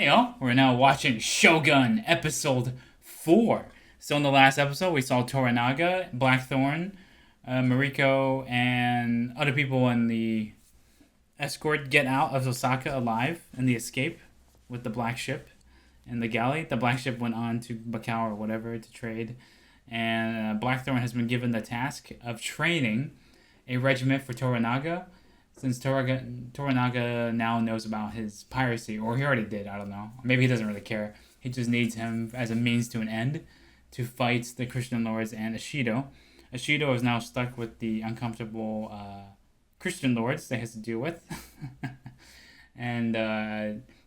Hey y'all, we're now watching Shogun episode 4. So in the last episode we saw Toranaga, Blackthorne, Mariko, and other people in the escort get out of Osaka alive in the escape with the black ship and the galley. The black ship went on to Macau or whatever to trade, and Blackthorne has been given the task of training a regiment for Toranaga, since Toranaga now knows about his piracy, or he already did, I don't know. Maybe he doesn't really care. He just needs him as a means to an end to fight the Christian lords and Ishido. Ishido is now stuck with the uncomfortable Christian lords that he has to deal with. And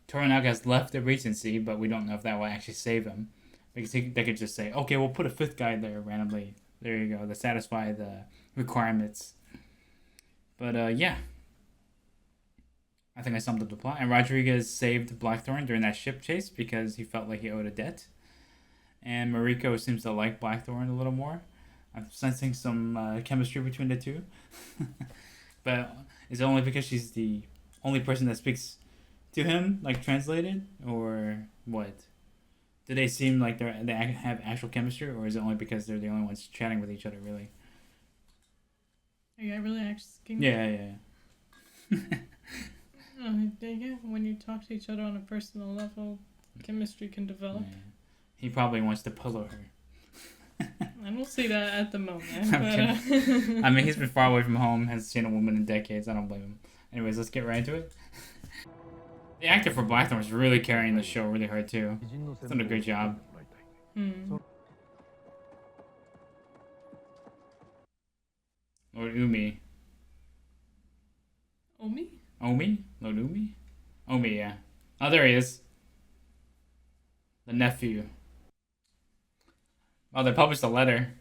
Toranaga has left the regency, but we don't know if that will actually save him. Because they could just say, okay, we'll put a fifth guy there randomly. There you go, to satisfy the requirements. But yeah. I think I summed up the plot. And Rodriguez saved Blackthorne during that ship chase because he felt like he owed a debt. And Mariko seems to like Blackthorne a little more. I'm sensing some chemistry between the two. But is it only because she's the only person that speaks to him, like translated? Or what? Do they seem like they have actual chemistry? Or is it only because they're the only ones chatting with each other, really? Are you really asking? Yeah. Oh, yeah, when you talk to each other on a personal level, chemistry can develop. Yeah. He probably wants to pillow her. I don't see that at the moment. I mean, he's been far away from home, hasn't seen a woman in decades. I don't blame him. Anyways, let's get right into it. The actor for Blackthorne is really carrying the show really hard, too. He's done a great job. Lord Umi. Omi? Omi? Lord Umi? Omi, yeah. Oh, there he is. The nephew. Oh, they published a letter.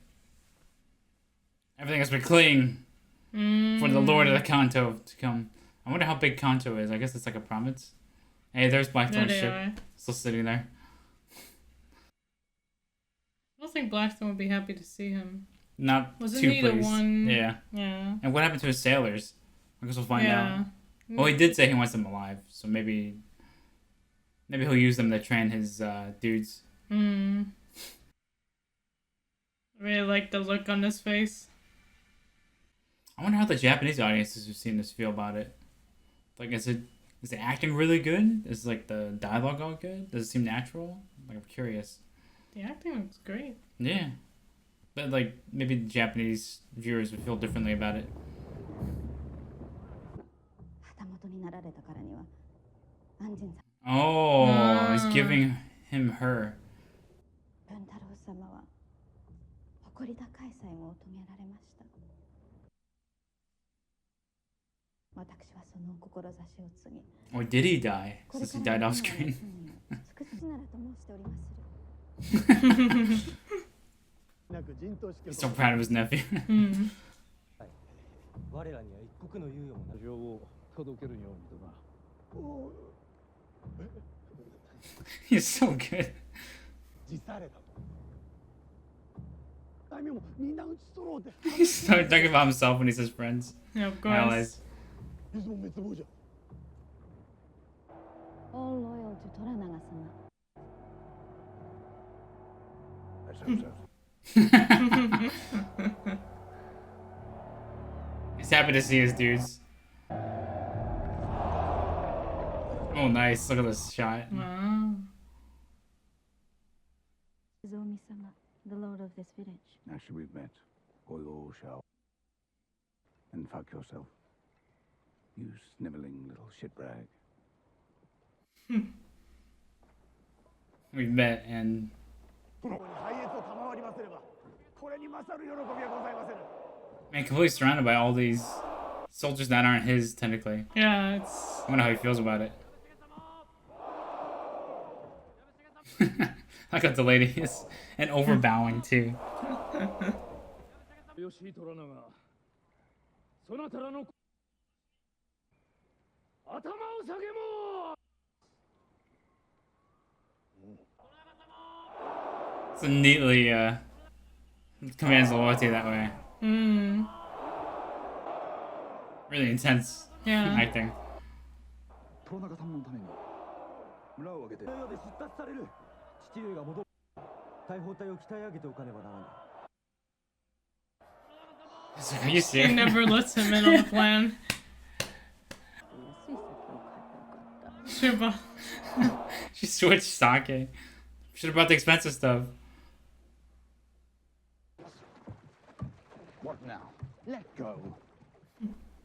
Everything has been clean for the Lord of the Kanto to come. I wonder how big Kanto is. I guess it's like a province. Hey, there's Blackthorne's ship. Still sitting there. I don't think Blackthorne would be happy to see him. Not Wasn't too he pleased. the one? Yeah. And what happened to his sailors? I guess we'll find out. Well, he did say he wants them alive, so maybe he'll use them to train his dudes. I really like the look on his face. I wonder how the Japanese audiences who've seen this feel about it. Like, is the acting really good? Is like the dialogue all good? Does it seem natural? Like, I'm curious. The acting looks great. Yeah, but like maybe the Japanese viewers would feel differently about it. Oh, he's giving him her. Or did he die? Since he died off screen. He's so proud of his nephew. He's so good. He's so talking about himself when he says friends. Yeah, of course. Allies. All loyal to Toranaga-sama. He's happy to see his dudes. Oh, nice. Look at this shot. Wow. Izomi-sama, the lord of this village. Actually, we've met. Go shall. And fuck yourself. You sniveling little shitbag. We've met and... Man, completely surrounded by all these soldiers that aren't his, technically. Yeah, it's... I wonder how he feels about it. Look how the lady is. And overbowing, too. So neatly commands loyalty that way. Really intense acting. 村を挙げて。で出立される。父上が戻る。大砲隊を鍛え上げておかねばならない。 Are you He serious? never lets him in on the plan. Shiba. She switched sake. Should have brought the expensive stuff. What now? Let go. I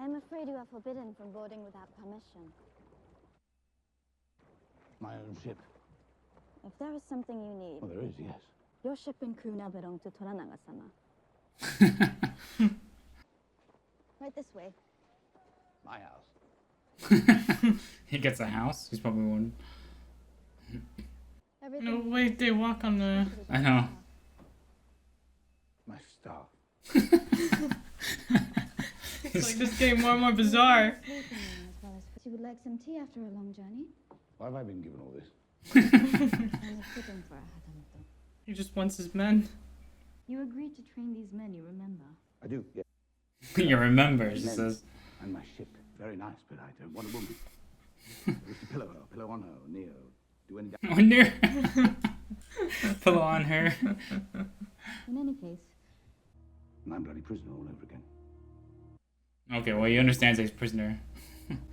am afraid you are forbidden from boarding without permission. My own ship. If there is something you need, Well, there is, yes. your ship and crew now belong to Toranaga-sama. Right this way. My house. He gets a house. He's probably one. No, wait, they walk on the... I know. My staff. It's like this getting more and more bizarre. She would like some tea after a long journey. Why have I been given all this? And it's fitting for a Hatamoto. He just wants his men. You agreed to train these men, you remember? I do, yes. You remember, she Men. says. And my ship. Very nice, but I don't want a woman. Just a pillow her, pillow on her, near. Do any damage. Wonder. Pillow on her. In any case, And I'm bloody prisoner all over again. Okay, well, he understands he's prisoner.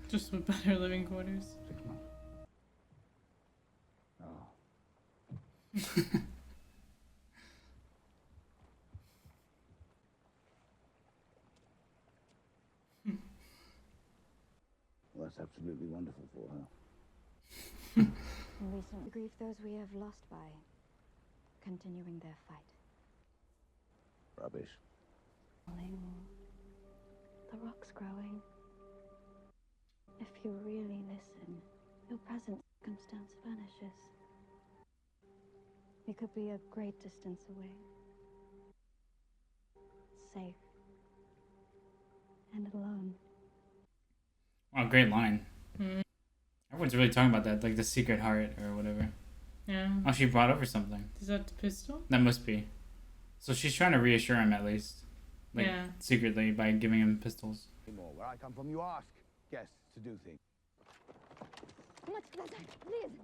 Just with better living quarters. 6 months. Oh. Well, that's absolutely wonderful for her. in recent grief those we have lost by continuing their fight. Rubbish. The rock's growing. If you really listen, your present circumstance vanishes. We could be a great distance away. Safe. And alone. Oh, great line. Mm. Everyone's really talking about that, like the secret heart or whatever. Yeah. Oh, she brought over something. Is that the pistol? That must be. So she's trying to reassure him at least. Like, Yeah. secretly by giving him pistols. More. Where I come from, you ask guests to do things. Please!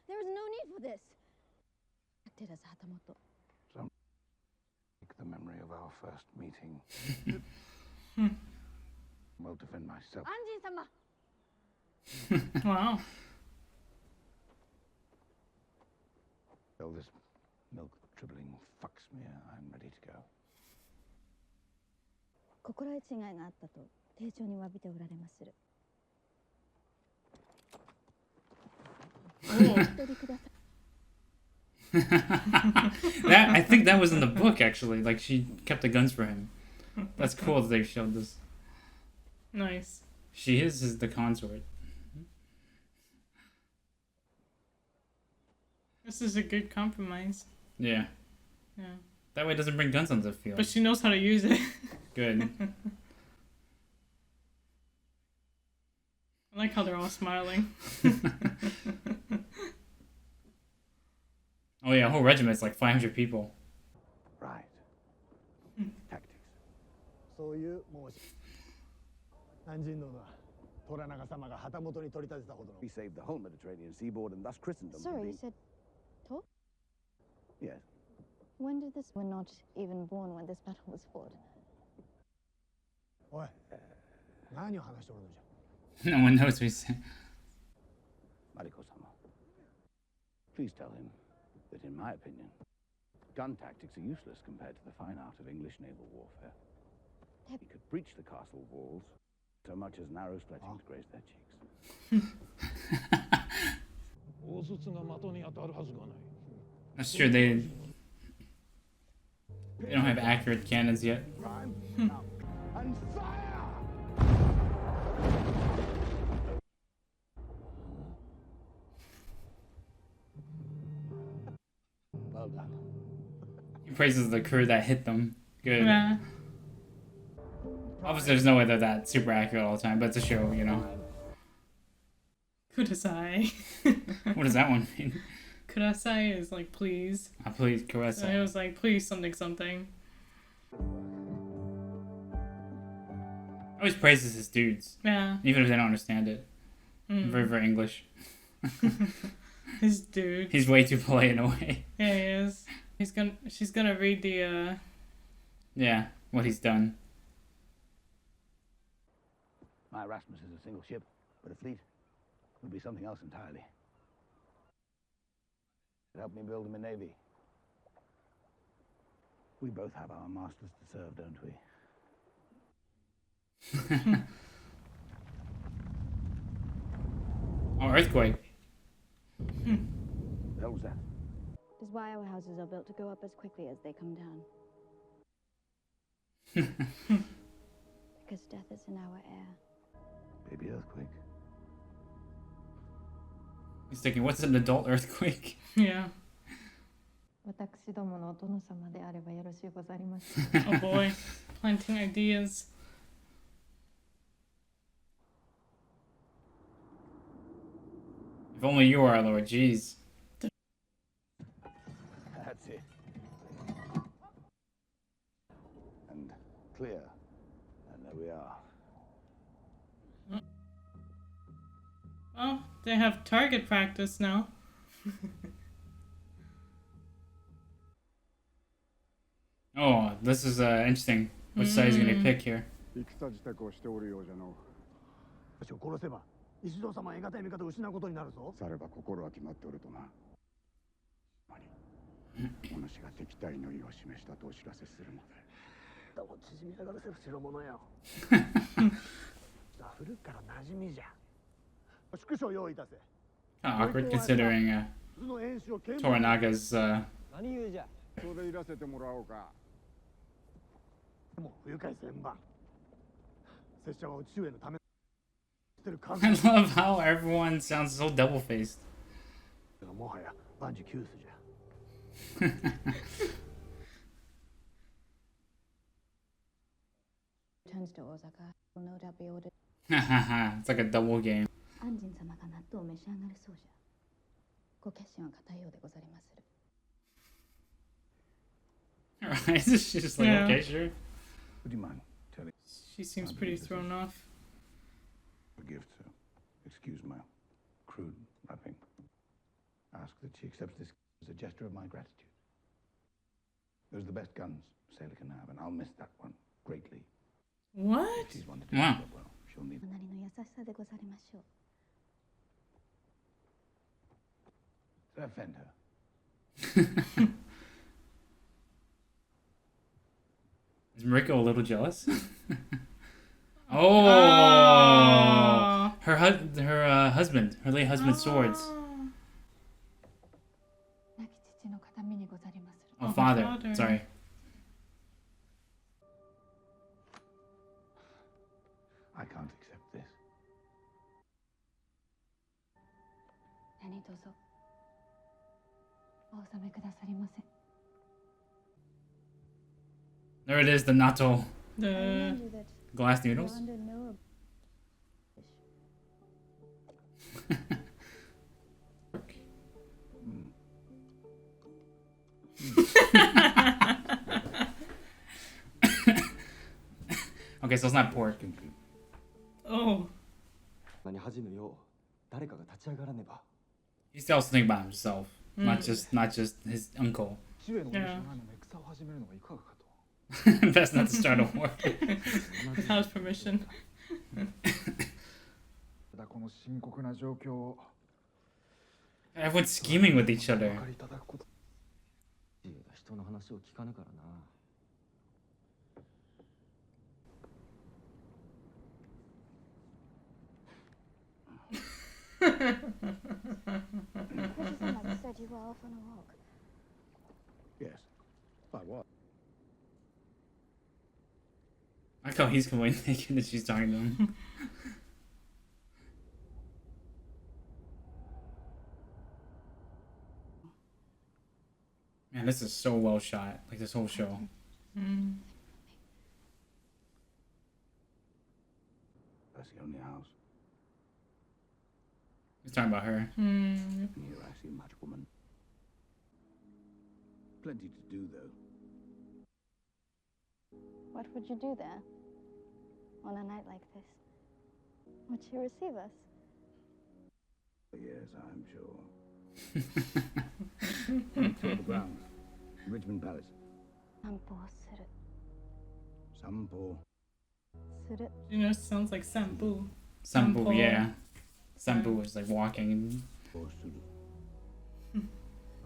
There is no need for this! Acted as Hatamoto. The memory of our first meeting. Well, defend myself. Anjin-sama! Wow. Till this milk dribbling fucks me, I'm ready to go. 心得違いがあったと丁重に詫びておられまする。お一人ください。 That I think that was in the book actually. Like she kept the guns for him. That's cool that they showed this. Nice. She is the consort. This is a good compromise. Yeah. Yeah. That way it doesn't bring guns on the field. But she knows how to use it. Good. I like how they're all smiling. Oh yeah, a whole regiment's like 500 people. Right. Tactics. そういう申し南人殿は虎長様が旗本に取り立てたほどの We saved the whole Mediterranean seaboard and thus Christendom. from Sorry, you being- said talk? Yes. When did this... We're not even born when this battle was fought. おい何を話しておるのじゃ No one knows what he's saying. Mariko-sama. Please tell him that, in my opinion, gun tactics are useless compared to the fine art of English naval warfare. He could breach the castle walls so much as an arrow sledging to graze their cheeks. 大筒が的に当たるはずがない That's true. They don't have accurate cannons yet. And fire! Well done. He praises the crew that hit them. Good. Yeah. Obviously, there's no way they're that super accurate all the time, but it's a show, you know. Kudasai. What does that one mean? Kudasai is like please. Please, caress. So it was like please something something. Always praises his dudes, Yeah. even if they don't understand it. Very, very English. His dude. He's way too polite in a way. Yeah, he is. She's gonna read the Yeah, what he's done. My Erasmus is a single ship, but a fleet would be something else entirely. It helped me build him a navy. We both have our masters to serve, don't we? Oh, earthquake. The hell was that? Is why our houses are built to go up as quickly as they come down. Because death is in our air. Baby earthquake. He's thinking, what's an adult earthquake? yeah. 私どものお殿様であればよろしゅうございます。Oh boy. Planting ideas. If only you were our Lord, jeez. That's it. And clear. And there we are. Oh, they have target practice now. Oh, this is interesting. Which side he's gonna pick here? 戦支度をしておるようじゃの。私を殺せば石堂様は得難い味方を失うことになるぞ。されば心は決まっておるとな。お主が敵対の意を示したとお知らせするので。だも縮み上がらせる代物よ。古くから馴染みじゃ。宿所を用意いたせ。Kind of awkward considering Toranaga's 何言うじゃ。それいらせてもらおうか。もう不愉快千番。拙者はお父上のため。I love how everyone sounds so double-faced. もはや万事休すじゃ。Returns to Osaka will no doubt be ordered. It's like a double game. 安仁様が納豆を召し上がるそうじゃ。ご決心は固いようでござりまする。Right? She's just like, Yeah. okay, sure. Would you mind telling She seems pretty thrown off. a gift, so excuse my crude rapping. Ask that she accepts this as a gesture of my gratitude. Those are the best guns a sailor can have, and I'll miss that one greatly. What? If she's one to do Wow. the job well, she'll need かなりの優しさでござりましょう。 to offend her. Is Mariko a little jealous? oh, Oh. her husband, her late husband's swords. 亡き父の形見にござりまする。 Oh, Oh, father. father. Sorry. I can't accept this. 何卒お納めくださりませ。 There it is, the natto I The remind you that glass you're noodles. under no Okay, so it's not pork. oh. 何恥じぬよう誰かが立ち上がらねば。 He's also thinking about himself, not just his uncle. 父上のお召し上が Yeah. りの戦を始めるのはいかがかと。 That's not the start of war. Without permission. ただこの深刻な状況を Everyone's scheming with each お other. 分かりいただくこと。父上が人の話を聞かぬからな。 Mother said you were off on a walk. Yes. But what? I like how he's completely thinking that she's talking to him. Man, this is so well shot. Like this whole show. That's the only house. He's talking about her. Here I see much woman. Plenty to do, though. What would you do there? on a night like this? Would she receive us? Yes, I'm sure. To the grounds. Richmond Palace. Sampo suru. Sampo. You know, it sounds like Sambu. Sambu, yeah. Sambu is like walking. Or suru.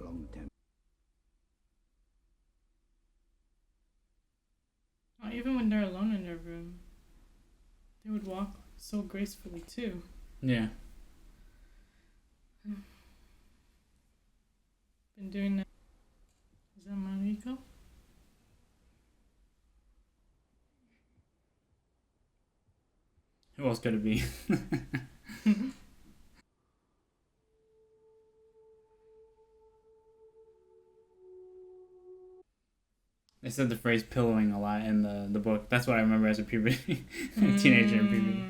Along the Thames. Even when they're alone in their room, they would walk so gracefully too. Yeah. Been doing that. Is that Mariko? Who else could it be? They said the phrase pillowing a lot in the book. That's what I remember as a puberty. Teenager in puberty.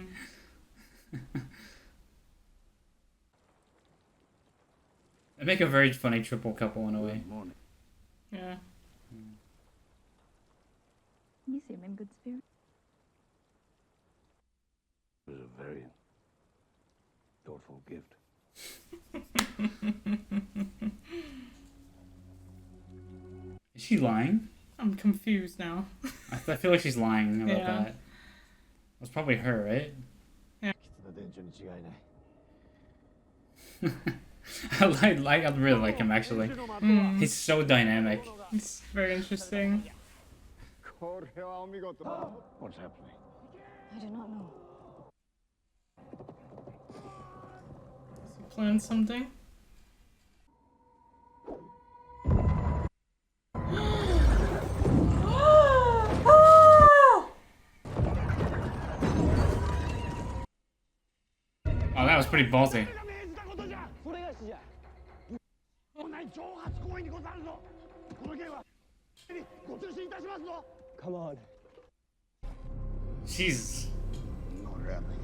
They make a very funny triple couple in a way. Good morning. Yeah. You seem in good spirits. It was a very thoughtful gift. Is she lying? I'm confused now. I feel like she's lying about Yeah. that. That's probably her, right? I really like him actually. He's so dynamic. It's very interesting. What's happening? I do not know. Does he plan something? Oh, that was pretty ballsy. Come on. Jeez. Not happening.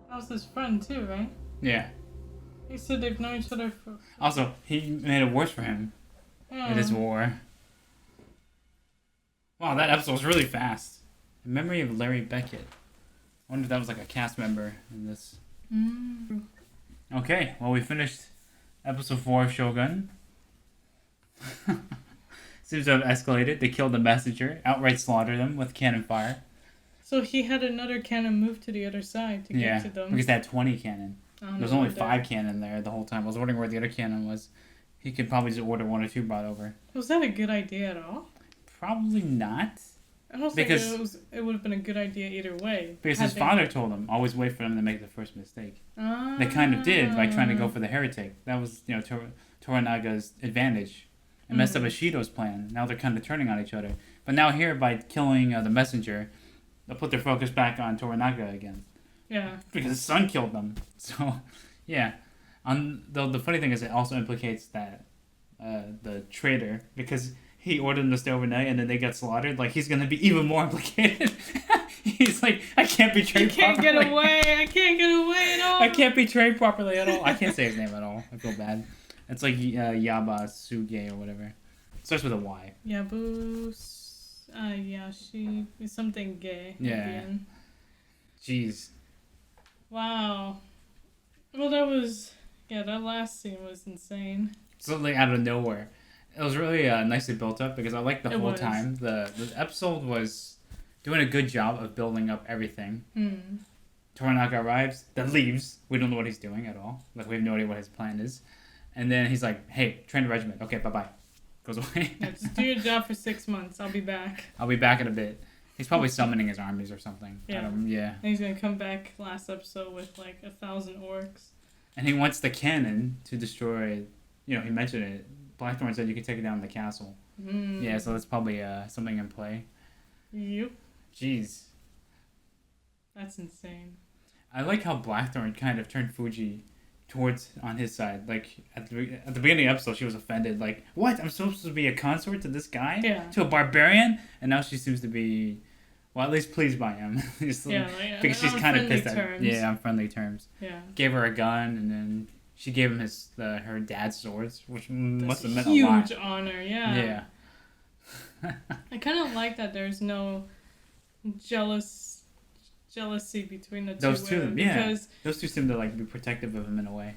That was his friend too, right? Yeah. He said they've known each other for... Also, he made it worse for him in his war. Wow, that episode was really fast. In memory of Larry Beckett. I wonder if that was like a cast member in this. Okay, well, we finished episode 4 of Shogun. Seems to have escalated. They killed the messenger, outright slaughtered them with cannon fire. So he had another cannon move to the other side to get to them. Because they had 20 cannon. I don't There was know only where 5 cannon there the whole time. I was wondering where the other cannon was. He could probably just order 1 or 2 brought over. Was that a good idea at all? Probably not. I don't think it would have been a good idea either way. Because his father told him, always wait for them to make the first mistake. Ah. They kind of did by trying to go for the heretic. That was, Toranaga's advantage. It messed up Ishido's plan. Now they're kind of turning on each other. But now here, by killing the messenger, they'll put their focus back on Toranaga again. Yeah. Because his son killed them. So, yeah. The funny thing is it also implicates that the traitor, because he ordered them to stay overnight and then they got slaughtered, like he's going to be even more implicated. He's like, I can't be trained properly. I can't get away. I can't get away at all. I can't be trained properly at all. I can't say his name at all. I feel bad. It's like Yabushige or whatever. It starts with a Y. Yashi, something gay. Yeah. Jeez. Wow. Well, that last scene was insane. Something out of nowhere. It was really nicely built up because I liked the whole was. time. The episode was doing a good job of building up everything. Toranaga arrives, then leaves. We don't know what he's doing at all. Like, we have no idea what his plan is. And then he's like, hey, train the regiment. Okay, bye-bye. Goes away. Yeah, just do your job for 6 months. I'll be back. I'll be back in a bit. He's probably summoning his armies or something. Yeah. Yeah. And he's going to come back last episode with like 1,000 orcs. And he wants the cannon to destroy, he mentioned it. Blackthorne said you can take it down in the castle. Yeah, so that's probably something in play. Yep. Jeez. That's insane. I like how Blackthorne kind of turned Fuji towards on his side. Like at the beginning of the episode, she was offended. Like, what? I'm supposed to be a consort to this guy? Yeah. To a barbarian? And now she seems to be, well, at least pleased by him. Because she's kind of pissed at him. Yeah, on friendly terms. Yeah. Gave her a gun, and then she gave him her dad's swords, which must have meant a lot. Huge honor, yeah. Yeah. I kind of like that there's no jealousy between the Those two, women, yeah. because Those two seem to like be protective of him in a way.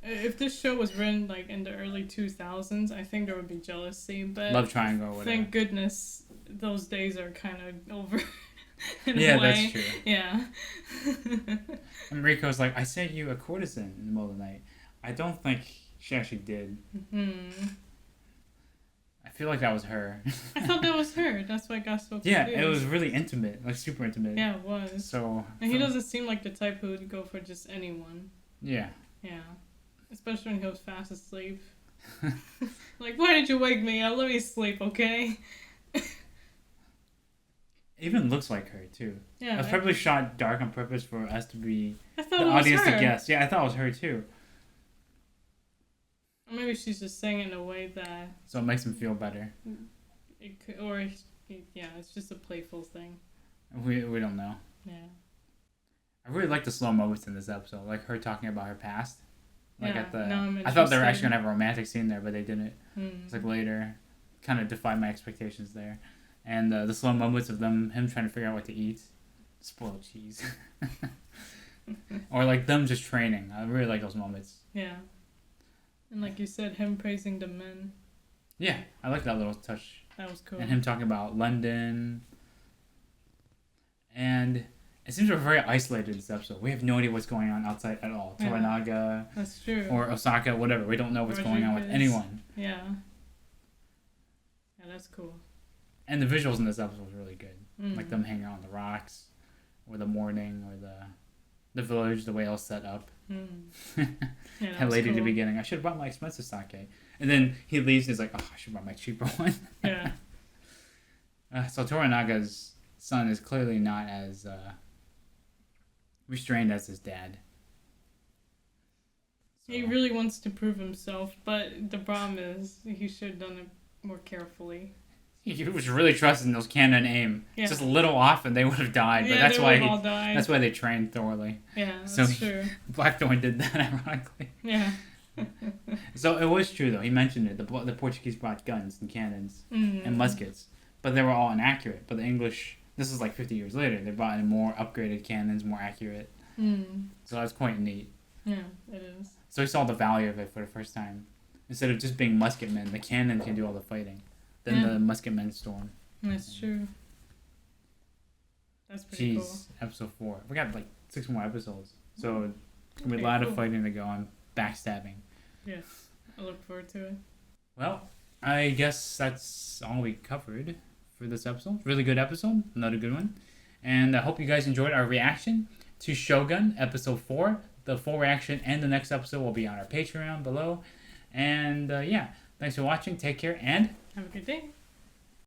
if this show was written like in the early 2000s, I think there would be jealousy. But Love triangle or whatever. thank goodness those days are kind of over. in Yeah, a way. that's true. Yeah. And Mariko's like, I sent you a courtesan in the middle of the night. I don't think she actually did. I feel like that was her. I thought that was her. That's why I got so confused. Yeah, it was really intimate, like super intimate. Yeah, it was. So. And he doesn't seem like the type who would go for just anyone. Yeah. Yeah. Especially when he was fast asleep. Like, why did you wake me up? Let me sleep, okay? Even looks like her too. Yeah. It was probably shot dark on purpose for us to be I thought the it was audience her. to guess. Yeah, I thought it was her too. Or maybe she's just saying it in a way that So it makes him feel better. it could, or yeah, it's just a playful thing. We don't know. Yeah. I really like the slow moments in this episode, like her talking about her past. Like Yeah, at the, now I'm I thought they were actually interested. gonna have a romantic scene there, but they didn't. It's like later, kind of defied my expectations there. And the slow moments of him trying to figure out what to eat, spoiled cheese, or like them just training. I really like those moments. Yeah. And like you said, him praising the men. Yeah, I like that little touch. That was cool. And him talking about London. And it seems we're very isolated in this episode. We have no idea what's going on outside at all. Yeah. Toranaga. That's true. Or Osaka, whatever. We don't know what's going on with anyone. Yeah. Yeah, that's cool. And the visuals in this episode was really good. Mm. Like them hanging out on the rocks, or the morning, or the village, the way it was set up. Yeah, that And was late at the cool. beginning, I should have brought my expensive sake. And then he leaves and he's like, oh, I should have brought my cheaper one. Yeah. So Toranaga's son is clearly not as restrained as his dad. So. He really wants to prove himself, but the problem is he should have done it more carefully. He was really trusting those cannon aim. Yeah. Just a little off and they would have died. Yeah, but that's they why would have all died. that's why they trained thoroughly. Yeah, So that's true. Blackthorne did that ironically. Yeah. So it was true though. He mentioned it. The Portuguese brought guns and cannons and muskets, but they were all inaccurate. But the English, this is like 50 years later, they brought in more upgraded cannons, more accurate. So that's quite neat. Yeah, it is. So he saw the value of it for the first time. Instead of just being musketmen, the cannon can do all the fighting. Then the musketmen storm. That's true. That's pretty cool. Episode 4. We got like 6 more episodes. So there's gonna be a lot of fighting to go on. Backstabbing. Yeah, I look forward to it. Well, I guess that's all we covered for this episode. Really good episode. Another good one. And I hope you guys enjoyed our reaction to Shogun episode 4. The full reaction and the next episode will be on our Patreon below. And yeah, thanks for watching. Take care and Have a good day.